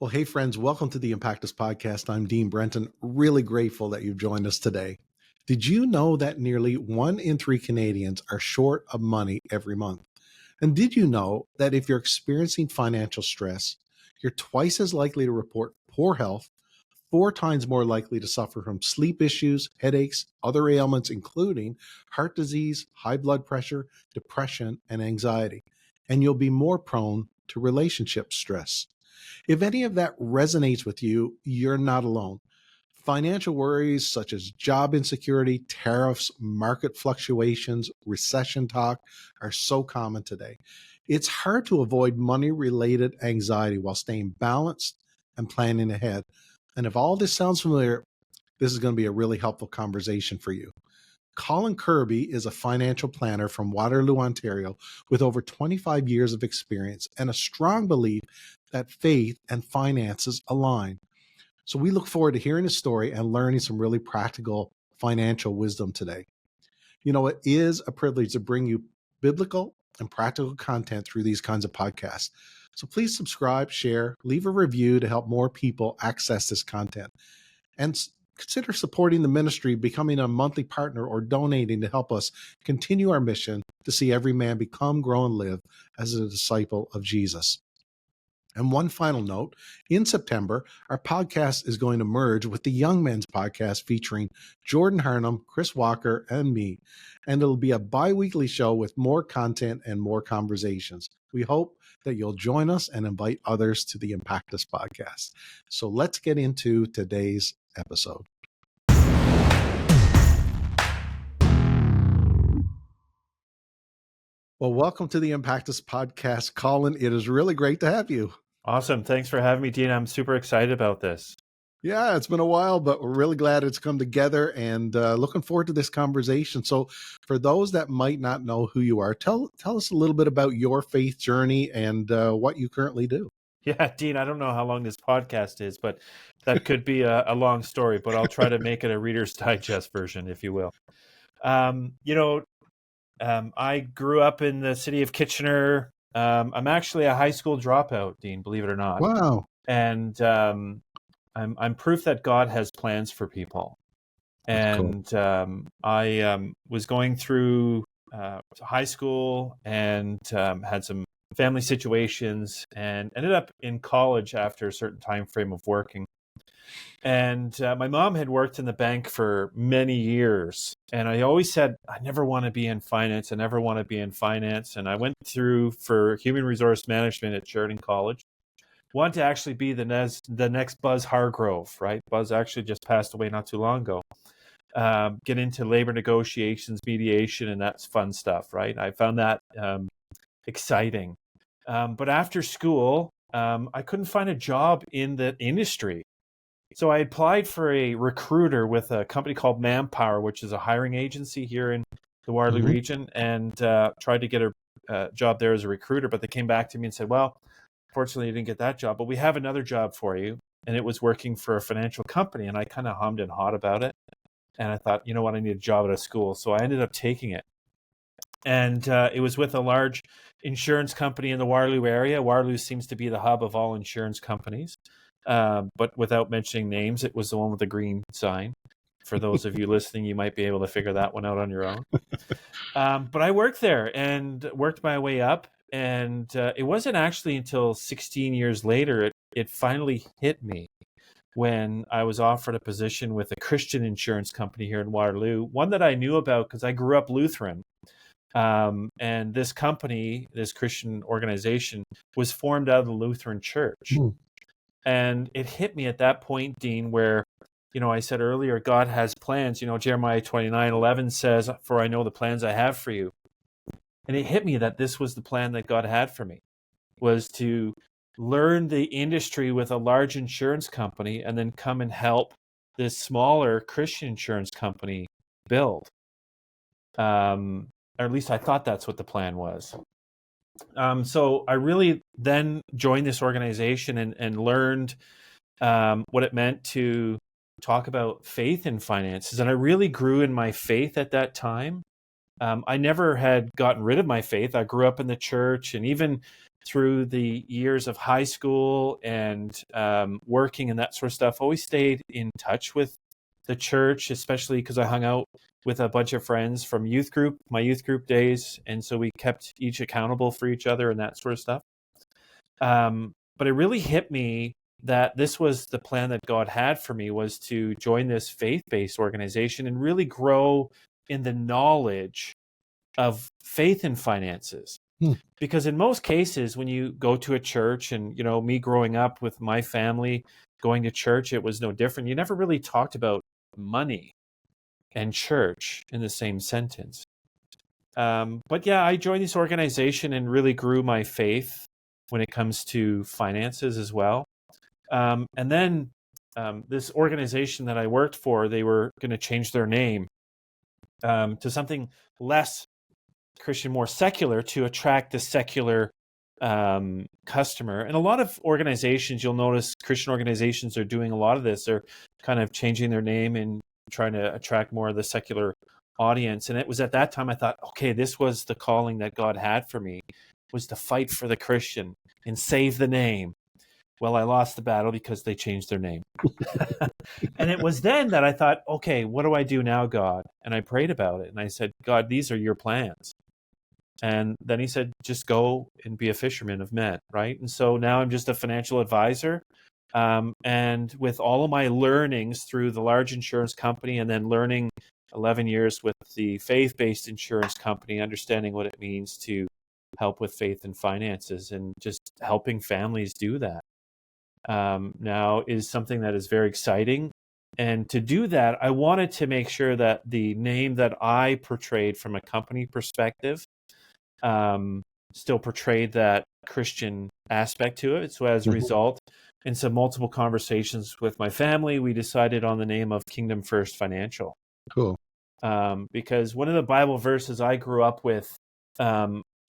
Well, hey, friends, welcome to the Impactus podcast. I'm Dean Brenton. Really grateful that you've joined us today. Did you know that nearly 1 in 3 Canadians are short of money every month? And did you know that if you're experiencing financial stress, you're twice as likely to report poor health, 4 times more likely to suffer from sleep issues, headaches, other ailments, including heart disease, high blood pressure, depression, and anxiety? And you'll be more prone to relationship stress. If any of that resonates with you, you're not alone. Financial worries such as job insecurity, tariffs, market fluctuations, recession talk are so common today. It's hard to avoid money related anxiety while staying balanced and planning ahead. And if all this sounds familiar, this is going to be a really helpful conversation for you. Colin Kirby is a financial planner from Waterloo, Ontario, with over 25 years of experience and a strong belief that faith and finances align. So we look forward to hearing his story and learning some really practical financial wisdom today. You know, it is a privilege to bring you biblical and practical content through these kinds of podcasts. So please subscribe, share, leave a review to help more people access this content. And consider supporting the ministry, becoming a monthly partner, or donating to help us continue our mission to see every man become, grow, and live as a disciple of Jesus. And one final note, in September, our podcast is going to merge with the Young Men's podcast featuring Jordan Harnum, Chris Walker, and me. And it'll be a bi-weekly show with more content and more conversations. We hope that you'll join us and invite others to the Impactus podcast. So let's get into today's episode. Well, welcome to the Impactus podcast, Colin. It is really great to have you. Awesome. Thanks for having me, Dean. I'm super excited about this. Yeah, it's been a while, but we're really glad it's come together and looking forward to this conversation. So for those that might not know who you are, tell us a little bit about your faith journey and what you currently do. Yeah, Dean, I don't know how long this podcast is, but that could be a long story, but I'll try to make it a Reader's Digest version, if you will. I grew up in the city of Kitchener. I'm actually a high school dropout, Dean, believe it or not. Wow. And I'm proof that God has plans for people. And cool. I was going through high school and had some family situations and ended up in college after a certain time frame of working. And my mom had worked in the bank for many years. And I always said, I never want to be in finance. I never want to be in finance. And I went through for human resource management at Sheridan College. Wanted to actually be the next Buzz Hargrove, right? Buzz actually just passed away not too long ago. Get into labor negotiations, mediation, and that's fun stuff, right? I found that exciting. But after school, I couldn't find a job in the industry. So I applied for a recruiter with a company called Manpower, which is a hiring agency here in the Waterloo region, and tried to get a job there as a recruiter. But they came back to me and said, well, fortunately, you didn't get that job, but we have another job for you. And it was working for a financial company. And I kind of hummed and hawed about it. And I thought, you know what, I need a job at a school. So I ended up taking it. And it was with a large insurance company in the Waterloo area. Waterloo seems to be the hub of all insurance companies. But without mentioning names, it was the one with the green sign. For those of you listening, you might be able to figure that one out on your own. But I worked there and worked my way up. And it wasn't actually until 16 years later, it finally hit me when I was offered a position with a Christian insurance company here in Waterloo, one that I knew about because I grew up Lutheran. And this company, this Christian organization, was formed out of the Lutheran Church. And it hit me at that point, Dean, where, you know, I said earlier, God has plans. You know, Jeremiah 29:11 says, for I know the plans I have for you. And it hit me that this was the plan that God had for me, was to learn the industry with a large insurance company and then come and help this smaller Christian insurance company build. Or at least I thought that's what the plan was. So I really then joined this organization and learned what it meant to talk about faith in finances. And I really grew in my faith at that time. I never had gotten rid of my faith. I grew up in the church, and even through the years of high school and working and that sort of stuff, always stayed in touch with the church, especially because I hung out with a bunch of friends from my youth group days. And so we kept each accountable for each other and that sort of stuff. But it really hit me that this was the plan that God had for me, was to join this faith-based organization and really grow in the knowledge of faith and finances. Because in most cases, when you go to a church, and me growing up with my family going to church, it was no different. You never really talked about money and church in the same sentence. But yeah, I joined this organization and really grew my faith when it comes to finances as well. And then this organization that I worked for, they were going to change their name to something less Christian, more secular, to attract the secular customer. And a lot of organizations, you'll notice Christian organizations are doing a lot of this. They're kind of changing their name and trying to attract more of the secular audience. And it was at that time I thought, okay, this was the calling that God had for me, was to fight for the Christian and save the name. Well, I lost the battle because they changed their name. And it was then that I thought, okay, what do I do now, God? And I prayed about it. And I said, God, these are your plans. And then he said, just go and be a fisherman of men, right? And so now I'm just a financial advisor. And with all of my learnings through the large insurance company, and then learning 11 years with the faith-based insurance company, understanding what it means to help with faith and finances, and just helping families do that, now is something that is very exciting. And to do that, I wanted to make sure that the name that I portrayed from a company perspective still portrayed that Christian aspect to it. So as a result, in some multiple conversations with my family, we decided on the name of Kingdom First Financial. Cool. Because one of the Bible verses I grew up with,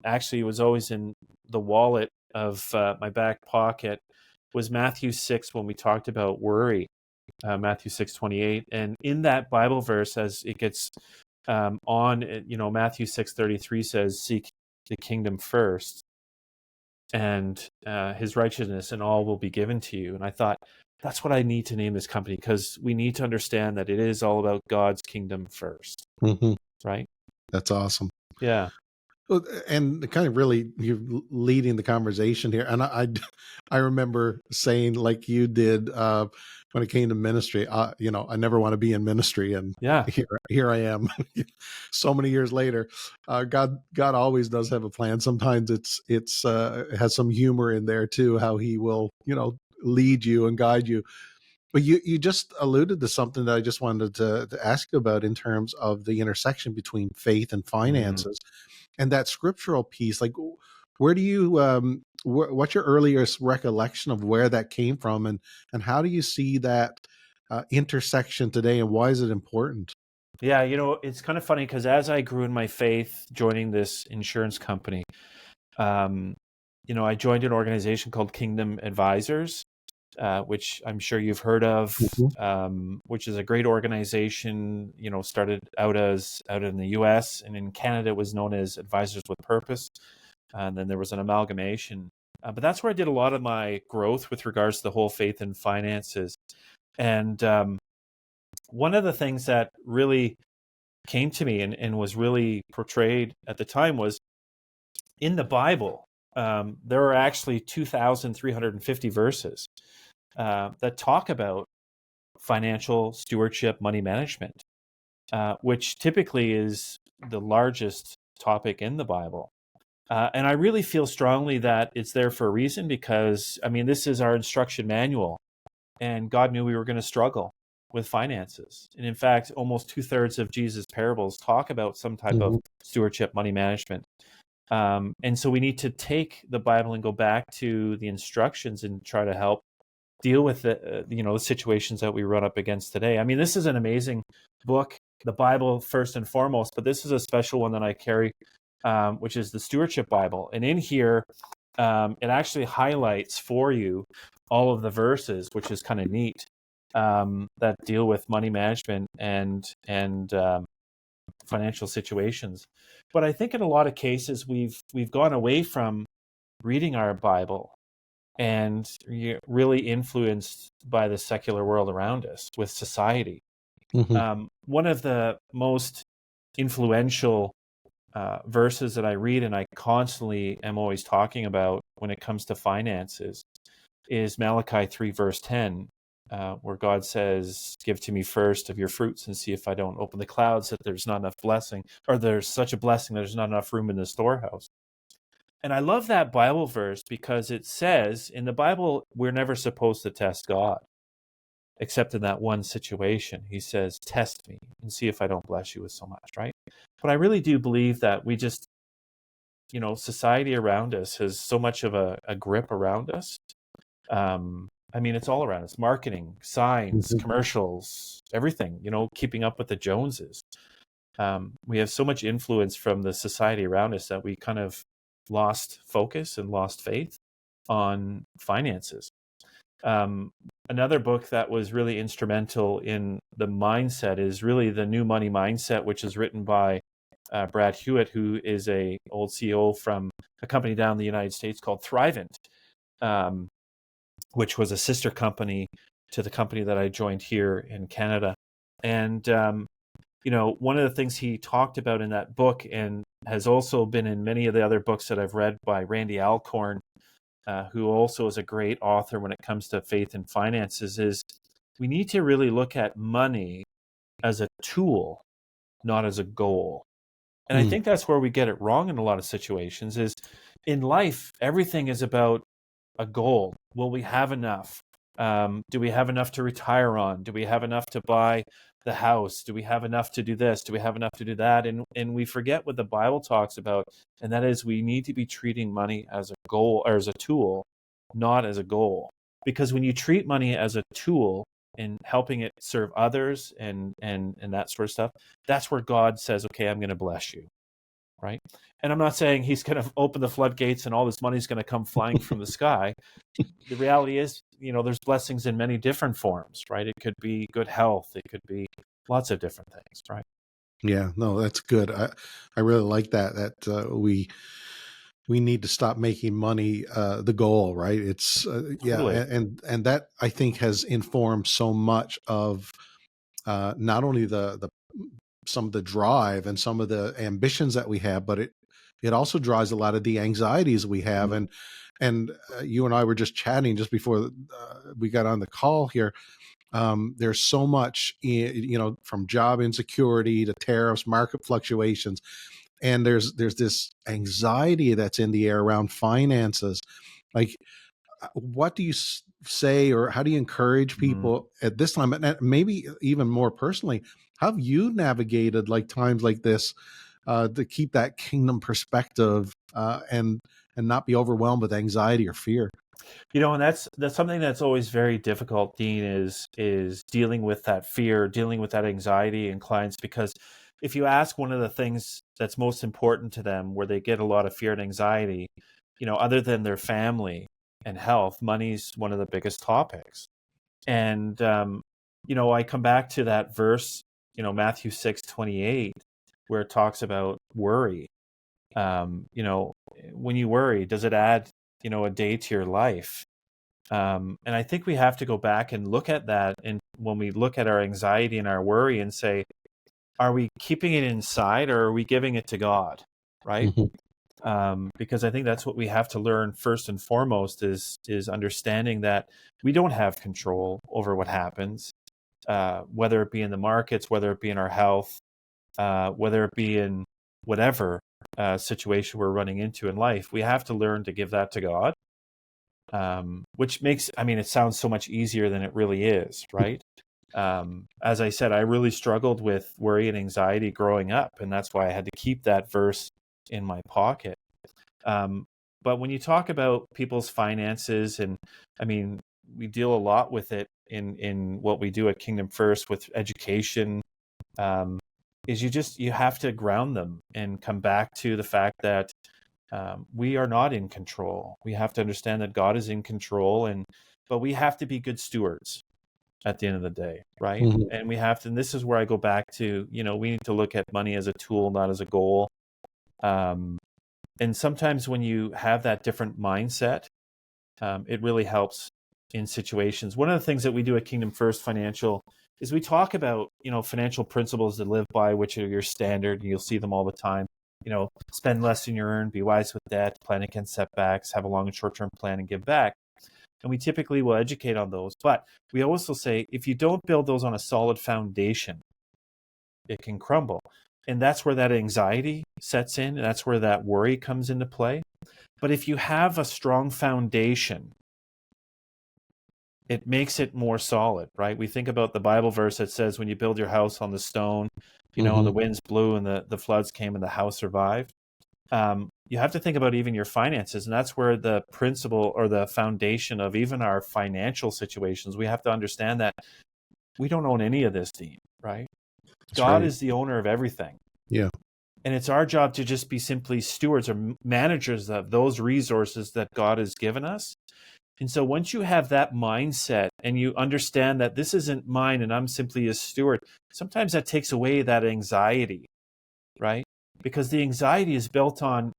actually was always in the wallet of my back pocket, was Matthew 6, when we talked about worry, Matthew 6:28. And in that Bible verse, as it gets Matthew 6:33 says, seek the kingdom first and his righteousness, and all will be given to you. And I thought, that's what I need to name this company, because we need to understand that it is all about God's kingdom first. Right? That's awesome. Yeah. And kind of really, you're leading the conversation here. And I remember saying, like you did, when it came to ministry, I never want to be in ministry. And yeah, here I am so many years later. God always does have a plan. Sometimes it has some humor in there too, how he will, lead you and guide you. But you just alluded to something that I just wanted to ask you about, in terms of the intersection between faith and finances. And that scriptural piece, like, where do you, what's your earliest recollection of where that came from, and how do you see that intersection today, and why is it important? Yeah, it's kind of funny, because as I grew in my faith, joining this insurance company, I joined an organization called Kingdom Advisors, which I'm sure you've heard of, which is a great organization. Started out in the U.S., and in Canada it was known as Advisors with Purpose, and then there was an amalgamation. But that's where I did a lot of my growth with regards to the whole faith and finances. And one of the things that really came to me and was really portrayed at the time was, in the Bible, there are actually 2,350 verses that talk about financial stewardship, money management, which typically is the largest topic in the Bible. And I really feel strongly that it's there for a reason, because, this is our instruction manual, and God knew we were going to struggle with finances. And in fact, almost 2/3 of Jesus' parables talk about some type of stewardship, money management. And so we need to take the Bible and go back to the instructions and try to help deal with the situations that we run up against today. This is an amazing book, the Bible first and foremost, but this is a special one that I carry, which is the Stewardship Bible. And in here, it actually highlights for you all of the verses, which is kind of neat, that deal with money management and financial situations. But I think in a lot of cases we've gone away from reading our Bible and really influenced by the secular world around us with society. Hmm. One of the most influential verses that I read and I constantly am always talking about when it comes to finances is Malachi 3, verse 10, where God says, "Give to me first of your fruits and see if I don't open the clouds, that there's not enough blessing, or there's such a blessing, there's not enough room in the storehouse." And I love that Bible verse because it says in the Bible, we're never supposed to test God, except in that one situation. He says, "Test me and see if I don't bless you with so much," right? But I really do believe that we just, society around us has so much of a grip around us. I mean, it's all around us: marketing, signs, Hmm. commercials, everything, keeping up with the Joneses. We have so much influence from the society around us that we kind of lost focus and lost faith on finances. Um, Another book that was really instrumental in the mindset is really The New Money Mindset, which is written by Brad Hewitt, who is a old CEO from a company down in the United States called Thrivent, um, which was a sister company to the company that I joined here in Canada. And one of the things he talked about in that book, and has also been in many of the other books that I've read by Randy Alcorn, who also is a great author when it comes to faith and finances, is we need to really look at money as a tool, not as a goal. And I think that's where we get it wrong in a lot of situations. Is in life, everything is about a goal. Will we have enough? Do we have enough to retire on? Do we have enough to buy the house? Do we have enough to do this? Do we have enough to do that? And we forget what the Bible talks about, and that is we need to be treating money as a goal, or as a tool, not as a goal. Because when you treat money as a tool and helping it serve others and that sort of stuff, that's where God says, "Okay, I'm going to bless you." Right? And I'm not saying he's going to open the floodgates and all this money is going to come flying from the sky. The reality is, there's blessings in many different forms, right? It could be good health. It could be lots of different things, right? Yeah, no, that's good. I really like we need to stop making money the goal, right? It's yeah, Totally. and that I think has informed so much of not only the some of the drive and some of the ambitions that we have, but it also drives a lot of the anxieties we have. And you and I were just chatting just before we got on the call here. There's so much, from job insecurity to tariffs, market fluctuations, and there's this anxiety that's in the air around finances. Like, what do you say, or how do you encourage Mm-hmm. people at this time, and maybe even more personally, how have you navigated like times like this to keep that kingdom perspective and not be overwhelmed with anxiety or fear? And that's something that's always very difficult, Dean, is dealing with that fear, dealing with that anxiety in clients, because if you ask one of the things that's most important to them, where they get a lot of fear and anxiety, other than their family and health, money's one of the biggest topics. And I come back to that verse, Matthew 6:28, where it talks about worry. When you worry, does it add, a day to your life? And I think we have to go back and look at that. And when we look at our anxiety and our worry and say, are we keeping it inside, or are we giving it to God? Right? Mhm. Because I think that's what we have to learn first and foremost is understanding that we don't have control over what happens, whether it be in the markets, whether it be in our health, whether it be in whatever situation we're running into in life. We have to learn to give that to God, which makes, it sounds so much easier than it really is, right? As I said, I really struggled with worry and anxiety growing up, and that's why I had to keep that verse in my pocket. But when you talk about people's finances, and we deal a lot with it in what we do at Kingdom First with education, is you have to ground them and come back to the fact that we are not in control. We have to understand that God is in control, but we have to be good stewards at the end of the day, right? Mhm. And we have to, and this is where I go back to, we need to look at money as a tool, not as a goal. Um, and sometimes when you have that different mindset, it really helps in situations. One of the things that we do at Kingdom First Financial is we talk about, financial principles to live by, which are your standard. You'll see them all the time. Spend less than you earn, be wise with debt, plan against setbacks, have a long and short-term plan, and give back. And we typically will educate on those. But we also say, if you don't build those on a solid foundation, it can crumble. And that's where that anxiety sets in. And that's where that worry comes into play. But if you have a strong foundation, it makes it more solid, right? We think about the Bible verse that says, when you build your house on the stone, and the winds blew and the floods came and the house survived. You have to think about even your finances. And that's where the principle or the foundation of even our financial situations, we have to understand that we don't own any of this, Dean, right? That's God right. is the owner of everything. Yeah. And it's our job to just be simply stewards or managers of those resources that God has given us. And so once you have that mindset and you understand that this isn't mine and I'm simply a steward, sometimes that takes away that anxiety, right? Because the anxiety is built on,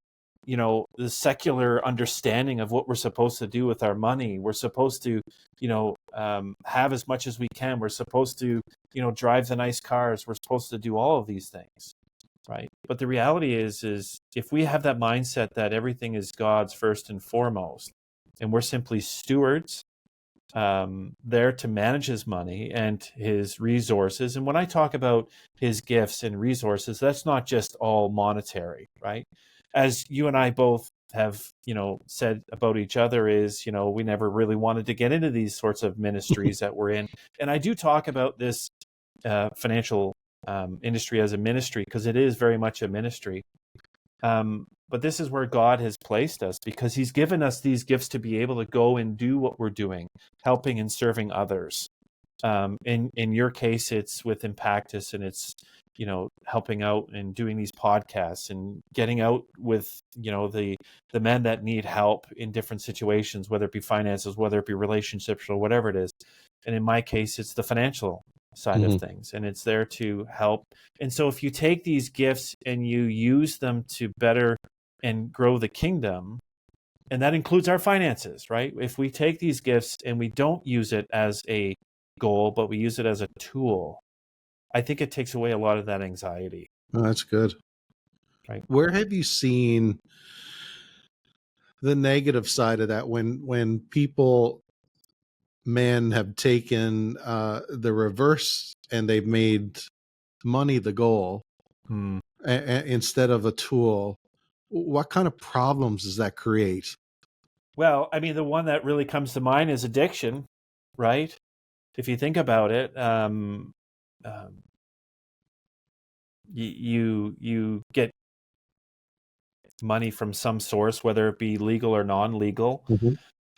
the secular understanding of what we're supposed to do with our money. We're supposed to, have as much as we can. We're supposed to, drive the nice cars. We're supposed to do all of these things, right? But the reality is if we have that mindset that everything is God's first and foremost, and we're simply stewards there to manage his money and his resources. And when I talk about his gifts and resources, that's not just all monetary, right? As you and I both have, said about each other is, we never really wanted to get into these sorts of ministries that we're in. And I do talk about this financial industry as a ministry because it is very much a ministry. But this is where God has placed us because he's given us these gifts to be able to go and do what we're doing, helping and serving others. In your case, it's with Impactus, and it's, helping out and doing these podcasts and getting out with, the men that need help in different situations, whether it be finances, whether it be relationships or whatever it is. And in my case, it's the financial side of things, and it's there to help. And so if you take these gifts and you use them to better and grow the kingdom, and that includes our finances, right? If we take these gifts and we don't use it as a goal, but we use it as a tool, I think it takes away a lot of that anxiety. Oh, that's good. Right. Where have you seen the negative side of that when men have taken the reverse and they've made money the goal instead of a tool? What kind of problems does that create? Well, I mean, the one that really comes to mind is addiction, right? If you think about it, you get money from some source, whether it be legal or non-legal.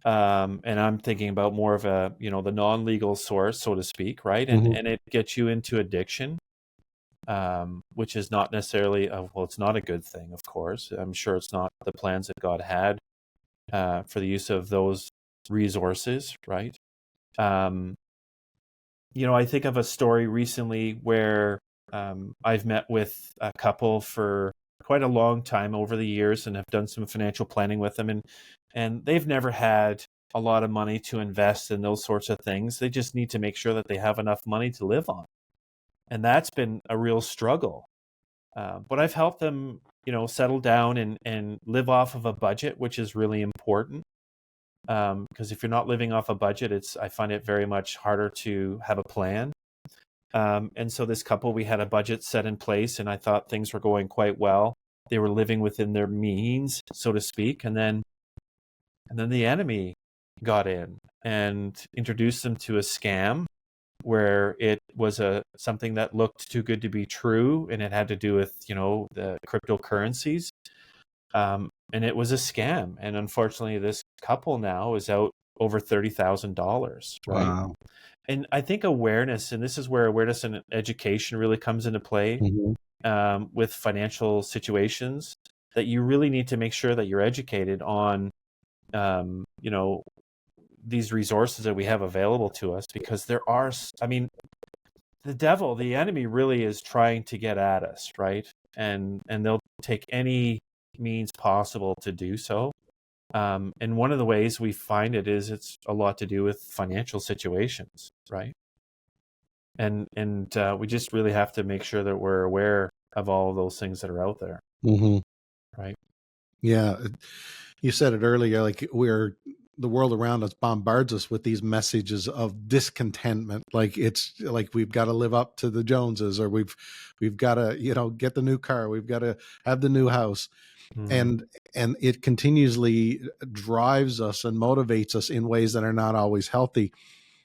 And I'm thinking about more of a, the non-legal source, so to speak, right? And it gets you into addiction, which is not necessarily, it's not a good thing, of course. I'm sure it's not the plans that God had for the use of those resources, right? I think of a story recently where I've met with a couple for quite a long time over the years and have done some financial planning with them. And they've never had a lot of money to invest in those sorts of things. They just need to make sure that they have enough money to live on. And that's been a real struggle. But I've helped them, settle down and live off of a budget, which is really important. Because if you're not living off a budget, I find it very much harder to have a plan. And so this couple, we had a budget set in place, and I thought things were going quite well. They were living within their means, so to speak. And then the enemy got in and introduced them to a scam where it was something that looked too good to be true, and it had to do with, the cryptocurrencies. And it was a scam. And unfortunately, this couple now is out over $30,000, right? Wow. And I think awareness, and this is where awareness and education really comes into play with financial situations, that you really need to make sure that you're educated on, these resources that we have available to us, because the devil, the enemy really is trying to get at us, right? And they'll take any means possible to do so. And one of the ways we find it is it's a lot to do with financial situations, right? And we just really have to make sure that we're aware of all of those things that are out there, Mm-hmm. right? Yeah, you said it earlier. Like the world around us bombards us with these messages of discontentment. Like it's like we've got to live up to the Joneses, or we've got to get the new car, we've got to have the new house, Mm-hmm. and it continuously drives us and motivates us in ways that are not always healthy.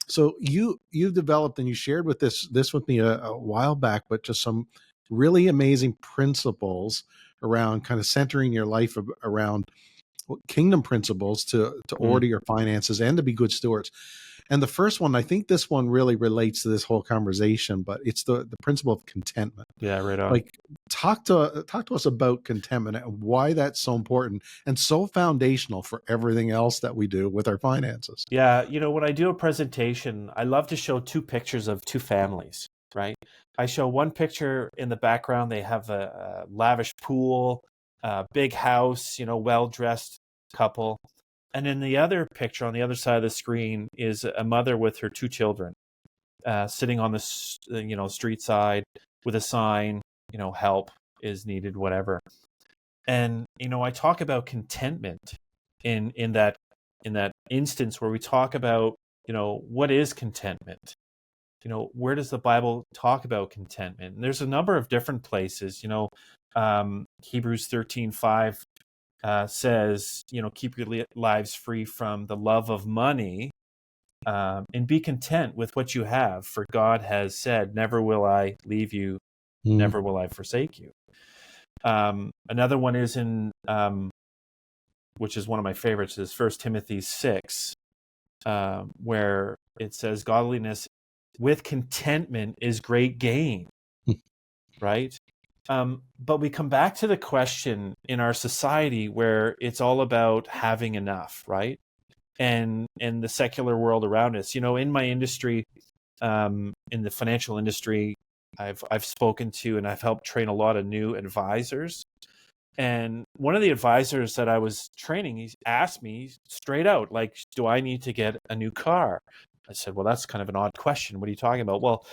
So you've developed, and you shared this with me a while back, but just some really amazing principles around kind of centering your life around kingdom principles to order your finances and to be good stewards. And the first one, I think this one really relates to this whole conversation, but it's the principle of contentment. Yeah, right on. Like talk to us about contentment and why that's so important and so foundational for everything else that we do with our finances. Yeah, when I do a presentation, I love to show two pictures of two families, right? I show one picture in the background, they have a lavish pool, a big house, well-dressed couple. And then the other picture on the other side of the screen is a mother with her two children, sitting on the street side with a sign, help is needed, whatever. And I talk about contentment in that instance where we talk about what is contentment. Where does the Bible talk about contentment? And there's a number of different places. Hebrews 13:5 says, keep your lives free from the love of money, and be content with what you have, for God has said, never will I leave you, never will I forsake you. Another one is in which is one of my favorites, is 1 Timothy 6, where it says godliness with contentment is great gain, right? But we come back to the question in our society where it's all about having enough, right? And the secular world around us. In my industry, in the financial industry, I've spoken to and I've helped train a lot of new advisors. And one of the advisors that I was training, he asked me straight out, like, do I need to get a new car? I said, well, that's kind of an odd question. What are you talking about? Well,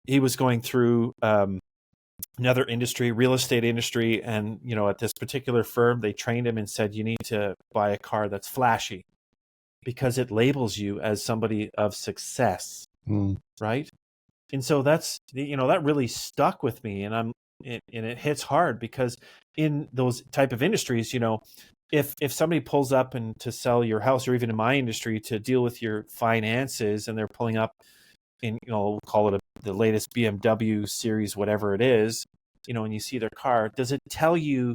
he was going through another industry, real estate industry. And, at this particular firm, they trained him and said, you need to buy a car that's flashy because it labels you as somebody of success. Right. And so that's, that really stuck with me. And it hits hard because in those type of industries, if somebody pulls up and to sell your house, or even in my industry to deal with your finances, and they're pulling up in, we'll call it the latest BMW series, whatever it is, and you see their car, does it tell you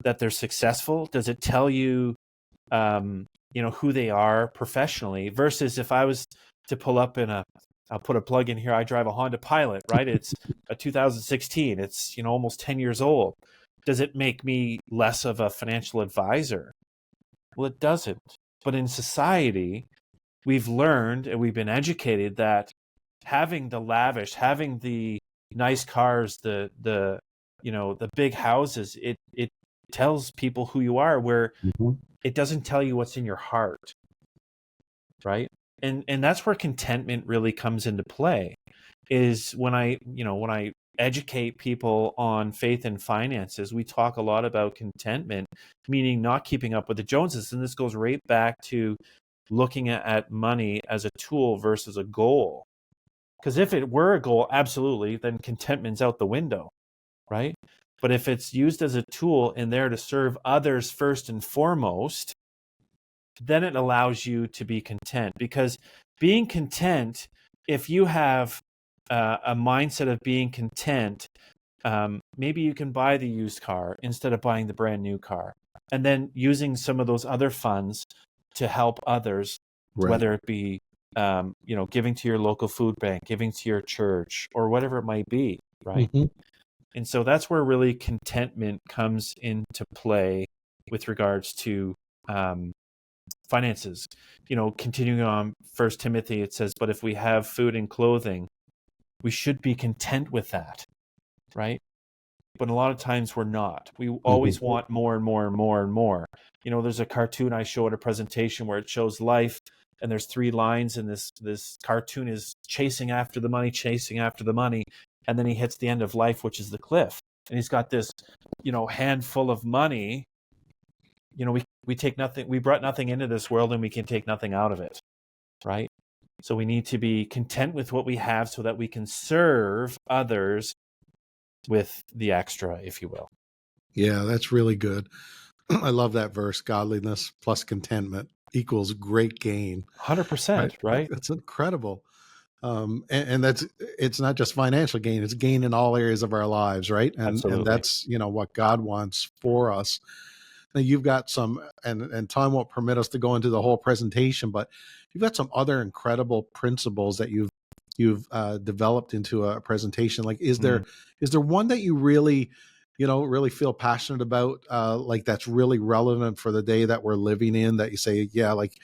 that they're successful? Does it tell you, who they are professionally? Versus if I was to pull up I'll put a plug in here, I drive a Honda Pilot, right? It's a 2016. It's, almost 10 years old. Does it make me less of a financial advisor? Well, it doesn't. But in society, we've learned and we've been educated that having the lavish, having the nice cars, the big houses, it tells people who you are, where it doesn't tell you what's in your heart, right? And that's where contentment really comes into play, is when I educate people on faith and finances, we talk a lot about contentment, meaning not keeping up with the Joneses. And this goes right back to looking at money as a tool versus a goal. Because if it were a goal, absolutely, then contentment's out the window, right? But if it's used as a tool and there to serve others first and foremost, then it allows you to be content. Because being content, if you have a mindset of being content, maybe you can buy the used car instead of buying the brand new car, and then using some of those other funds to help others, right, whether it be giving to your local food bank, giving to your church, or whatever it might be, right? And so that's where really contentment comes into play with regards to finances. Continuing on 1 Timothy, it says, but if we have food and clothing, we should be content with that, right? but a lot of times we're not. We Mhm. always want more and more and more and more. There's a cartoon I show at a presentation where it shows life, and there's 3 lines, and this cartoon is chasing after the money, and then he hits the end of life, which is the cliff, and he's got this, handful of money. We take nothing. We brought nothing into this world, and we can take nothing out of it, right? So we need to be content with what we have so that we can serve others with the extra, if you will. Yeah, that's really good. I love that verse. Godliness plus contentment equals great gain. Right? 100%, right? That's incredible. And it's not just financial gain; it's gain in all areas of our lives, right? And Absolutely. that's what God wants for us. Now you've got some, and time won't permit us to go into the whole presentation, but you've got some other incredible principles that you've developed into a presentation. Like, is there one that you really really feel passionate about, like that's really relevant for the day that we're living in, that you say, yeah, like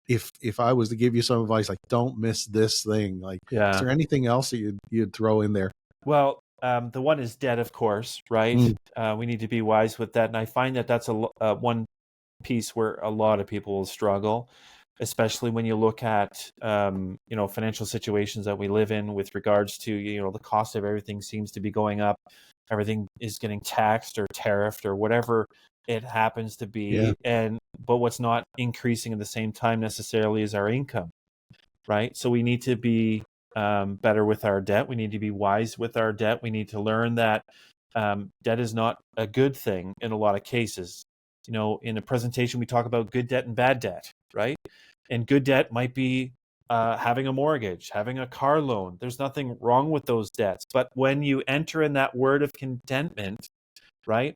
if I was to give you some advice, like don't miss this thing, like is Yeah. there anything else that you'd throw in there? Well, the one is debt, of course, right? We need to be wise with that. And I find that that's one piece where a lot of people will struggle, especially when you look at, financial situations that we live in with regards to, the cost of everything seems to be going up. Everything is getting taxed or tariffed or whatever it happens to Yeah. be. But what's not increasing at the same time necessarily is our income, right? So we need to be better with our debt. We need to be wise with our debt. We need to learn that debt is not a good thing in a lot of cases. In a presentation, we talk about good debt and bad debt, right? And good debt might be having a mortgage, having a car loan. There's nothing wrong with those debts. But when you enter in that word of contentment, right?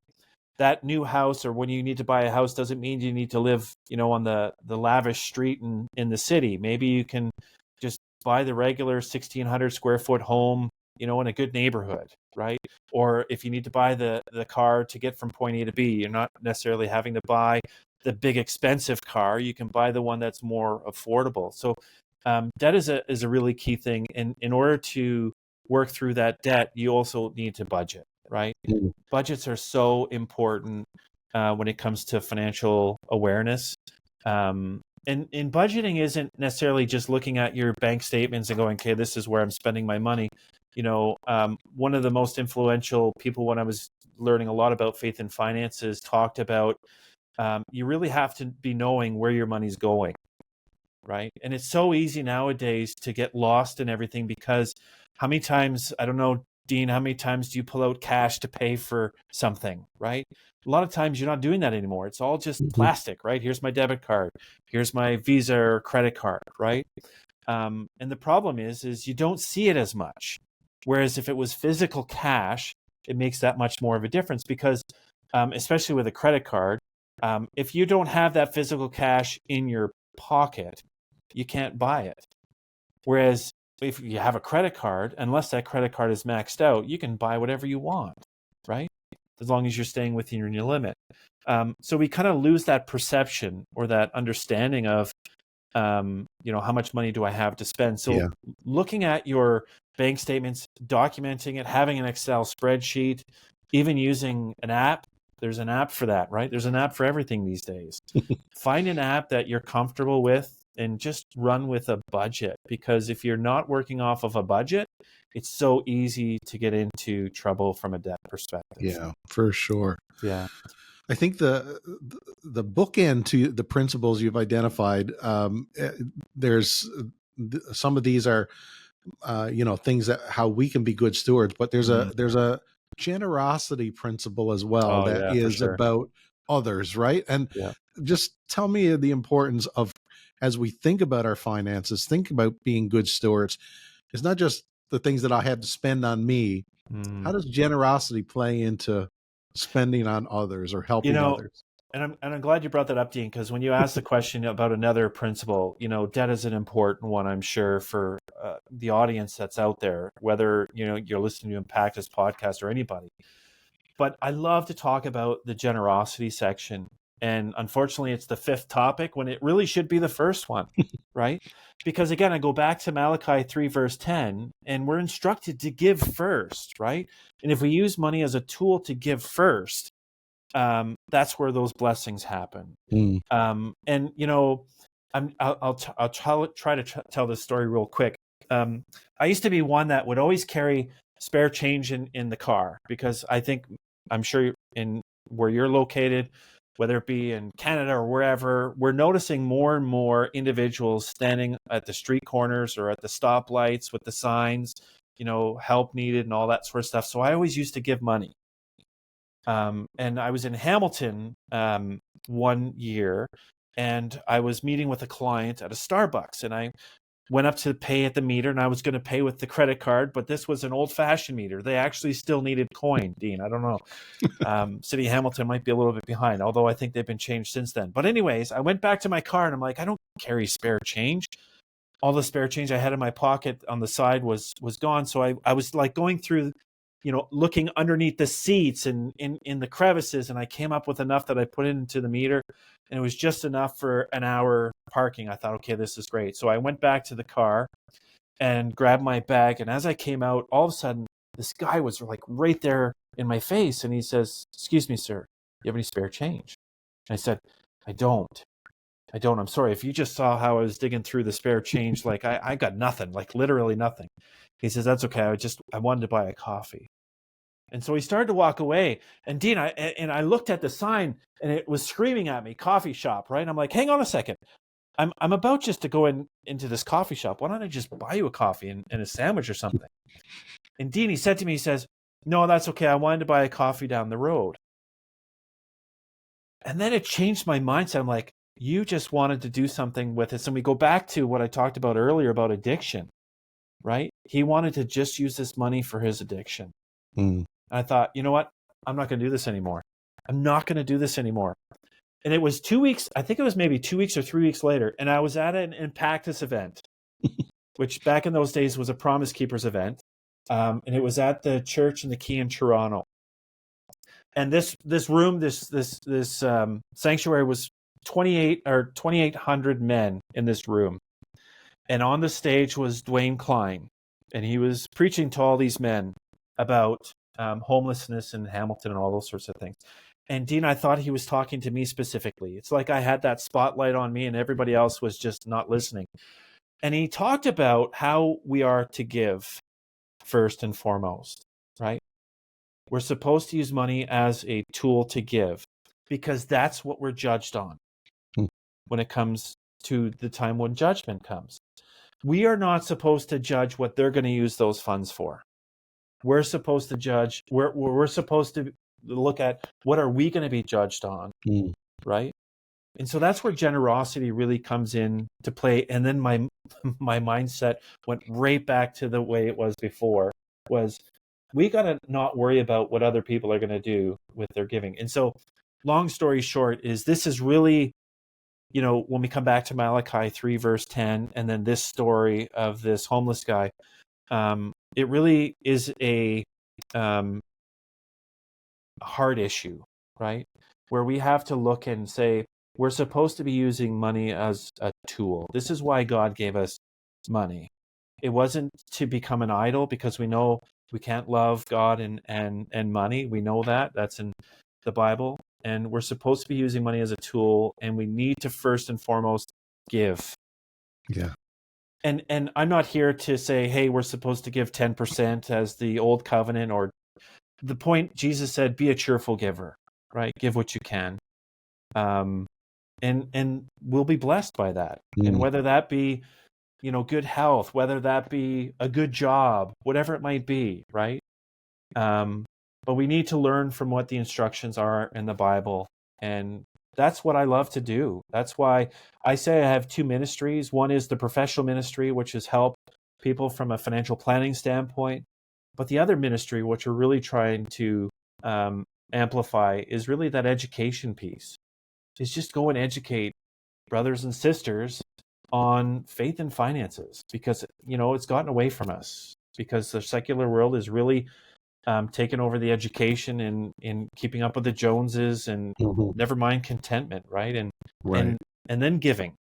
That new house, or when you need to buy a house, doesn't mean you need to live, on the lavish street in the city. Maybe you can just buy the regular 1,600 square foot home, in a good neighborhood, right? Or if you need to buy the car to get from point A to B, you're not necessarily having to buy the big expensive car. You can buy the one that's more affordable. So debt is a really key thing. And in order to work through that debt, you also need to budget, right? Mm. Budgets are so important when it comes to financial awareness. And budgeting isn't necessarily just looking at your bank statements and going, okay, this is where I'm spending my money. One of the most influential people when I was learning a lot about faith and finances talked about you really have to be knowing where your money's going, right? And it's so easy nowadays to get lost in everything, because how many times, I don't know, Dean, how many times do you pull out cash to pay for something, right? A lot of times you're not doing that anymore. It's all just Mhm. plastic, right? Here's my debit card. Here's my Visa or credit card, right? And the problem is you don't see it as much. Whereas if it was physical cash, it makes that much more of a difference, because especially with a credit card, if you don't have that physical cash in your pocket, you can't buy it. Whereas if you have a credit card, unless that credit card is maxed out, you can buy whatever you want, right? As long as you're staying within your limit. So we kind of lose that perception or that understanding of, how much money do I have to spend? So Yeah. looking at your bank statements, documenting it, having an Excel spreadsheet, even using an app. There's an app for that, right? There's an app for everything these days. Find an app that you're comfortable with and just run with a budget, because if you're not working off of a budget, it's so easy to get into trouble from a debt perspective. Yeah, for sure. Yeah. I think the bookend to the principles you've identified, there's some of these are things that how we can be good stewards, but there's a generosity principle as well Oh that yeah, for is sure. about others, right? And Yeah. just tell me the importance of, as we think about our finances, think about being good stewards. It's not just the things that I have to spend on me. How Mm. does generosity play into spending on others or You helping know, others? and I'm glad you brought that up, Dean, because when you asked the question about another principle, debt is an important one, I'm sure, for the audience that's out there, whether you're listening to Impactus podcast or anybody. But I love to talk about the generosity section, And unfortunately, it's the fifth topic when it really should be the first one, right? Because again, I go back to Malachi 3, verse 10, and we're instructed to give first, right? And if we use money as a tool to give first, that's where those blessings happen. Mm. And try to tell this story real quick. I used to be one that would always carry spare change in the car, because I'm sure in where you're located, whether it be in Canada or wherever, we're noticing more and more individuals standing at the street corners or at the stoplights with the signs, help needed and all that sort of stuff. So I always used to give money. And I was in Hamilton one year, and I was meeting with a client at a Starbucks, and I went up to pay at the meter, and I was going to pay with the credit card, but this was an old-fashioned meter. They actually still needed coin, Dean. I don't know. City of Hamilton might be a little bit behind, although I think they've been changed since then. But anyways, I went back to my car, and I'm like, I don't carry spare change. All the spare change I had in my pocket on the side was gone. So I was like going through, looking underneath the seats and in the crevices, and I came up with enough that I put into the meter, and it was just enough for an hour parking. I thought, okay, this is great. So I went back to the car and grabbed my bag, and as I came out, all of a sudden, this guy was like right there in my face, and he says, "Excuse me, sir, you have any spare change?" And I said, I don't. I'm sorry. If you just saw how I was digging through the spare change, like I got nothing, like literally nothing. He says, that's okay. I wanted to buy a coffee. And so he started to walk away. And Dean, I looked at the sign, and it was screaming at me, coffee shop, right? And I'm like, hang on a second. I'm about just to go into this coffee shop. Why don't I just buy you a coffee and a sandwich or something? And Dean, he said to me, he says, no, that's okay. I wanted to buy a coffee down the road. And then it changed my mindset. I'm like, you just wanted to do something with it. And we go back to what I talked about earlier about addiction, right? He wanted to just use this money for his addiction. And I thought, you know what? I'm not going to do this anymore. I'm not going to do this anymore. And it was 2 weeks. I think it was maybe 2 weeks or 3 weeks later. And I was at an Impactus event, which back in those days was a Promise Keepers event. And it was at the church in the Key in Toronto. And this room, this sanctuary was 2,800 men in this room. And on the stage was Dwayne Klein, and he was preaching to all these men about homelessness in Hamilton and all those sorts of things. And Dean, I thought he was talking to me specifically. It's like I had that spotlight on me and everybody else was just not listening. And he talked about how we are to give first and foremost, right? We're supposed to use money as a tool to give, because that's what we're judged on when it comes to the time when judgment comes. We are not supposed to judge what they're going to use those funds for. We're supposed to judge, we're supposed to look at what are we going to be judged on, right? And so that's where generosity really comes in to play. And then my mindset went right back to the way it was before, was we got to not worry about what other people are going to do with their giving. And so long story short is this is really, when we come back to Malachi 3, verse 10, and then this story of this homeless guy, it really is a hard issue, right? Where we have to look and say, we're supposed to be using money as a tool. This is why God gave us money. It wasn't to become an idol, because we know we can't love God and money. We know that. That's in the Bible. And we're supposed to be using money as a tool, and we need to first and foremost give. Yeah. And I'm not here to say, hey, we're supposed to give 10% as the old covenant, or the point Jesus said, be a cheerful giver, right? Give what you can. And we'll be blessed by that. And whether that be, good health, whether that be a good job, whatever it might be, right? But we need to learn from what the instructions are in the Bible. And that's what I love to do. That's why I say I have two ministries. One is the professional ministry, which is help people from a financial planning standpoint. But the other ministry, which we're really trying to amplify, is really that education piece. Is just go and educate brothers and sisters on faith and finances, because, it's gotten away from us, because the secular world is really taken over the education in keeping up with the Joneses, and never mind contentment, right? And then giving.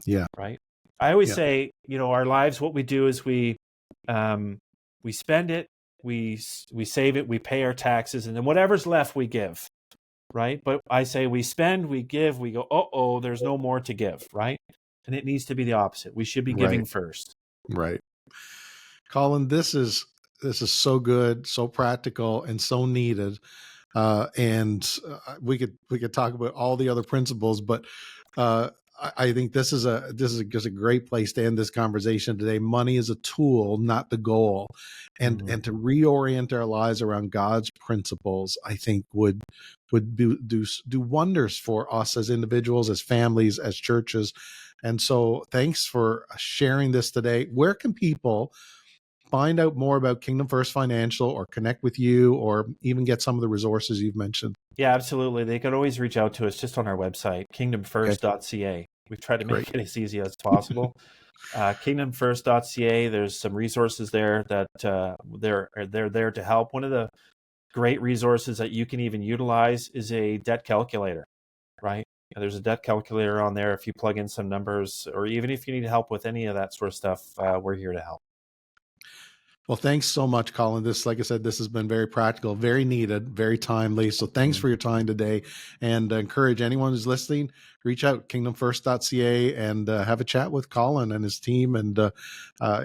Yeah. Right. I always say, our lives, what we do is we spend it, we save it, we pay our taxes, and then whatever's left, we give. Right. But I say we spend, we give, we go, there's no more to give. Right. And it needs to be the opposite. We should be giving first. Right. Colin, this is so good, so practical, and so needed. And we could talk about all the other principles, but I think this is just a great place to end this conversation today. Money is a tool, not the goal, and to reorient our lives around God's principles, I think would do wonders for us as individuals, as families, as churches. And so, thanks for sharing this today. Where can people find out more about Kingdom First Financial, or connect with you, or even get some of the resources you've mentioned? Yeah, absolutely. They can always reach out to us just on our website, kingdomfirst.ca. We've tried to make it as easy as possible. Kingdomfirst.ca. There's some resources there that they're there to help. One of the great resources that you can even utilize is a debt calculator, right? There's a debt calculator on there. If you plug in some numbers, or even if you need help with any of that sort of stuff, we're here to help. Well, thanks so much, Colin. Like I said, this has been very practical, very needed, very timely. So thanks for your time today, and encourage anyone who's listening, reach out, kingdomfirst.ca, and have a chat with Colin and his team, and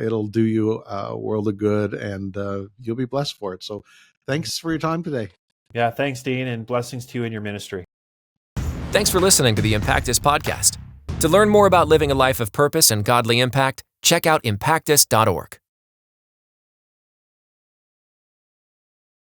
it'll do you a world of good, and you'll be blessed for it. So thanks for your time today. Yeah, thanks, Dean, and blessings to you and your ministry. Thanks for listening to the Impactus podcast. To learn more about living a life of purpose and godly impact, check out impactus.org.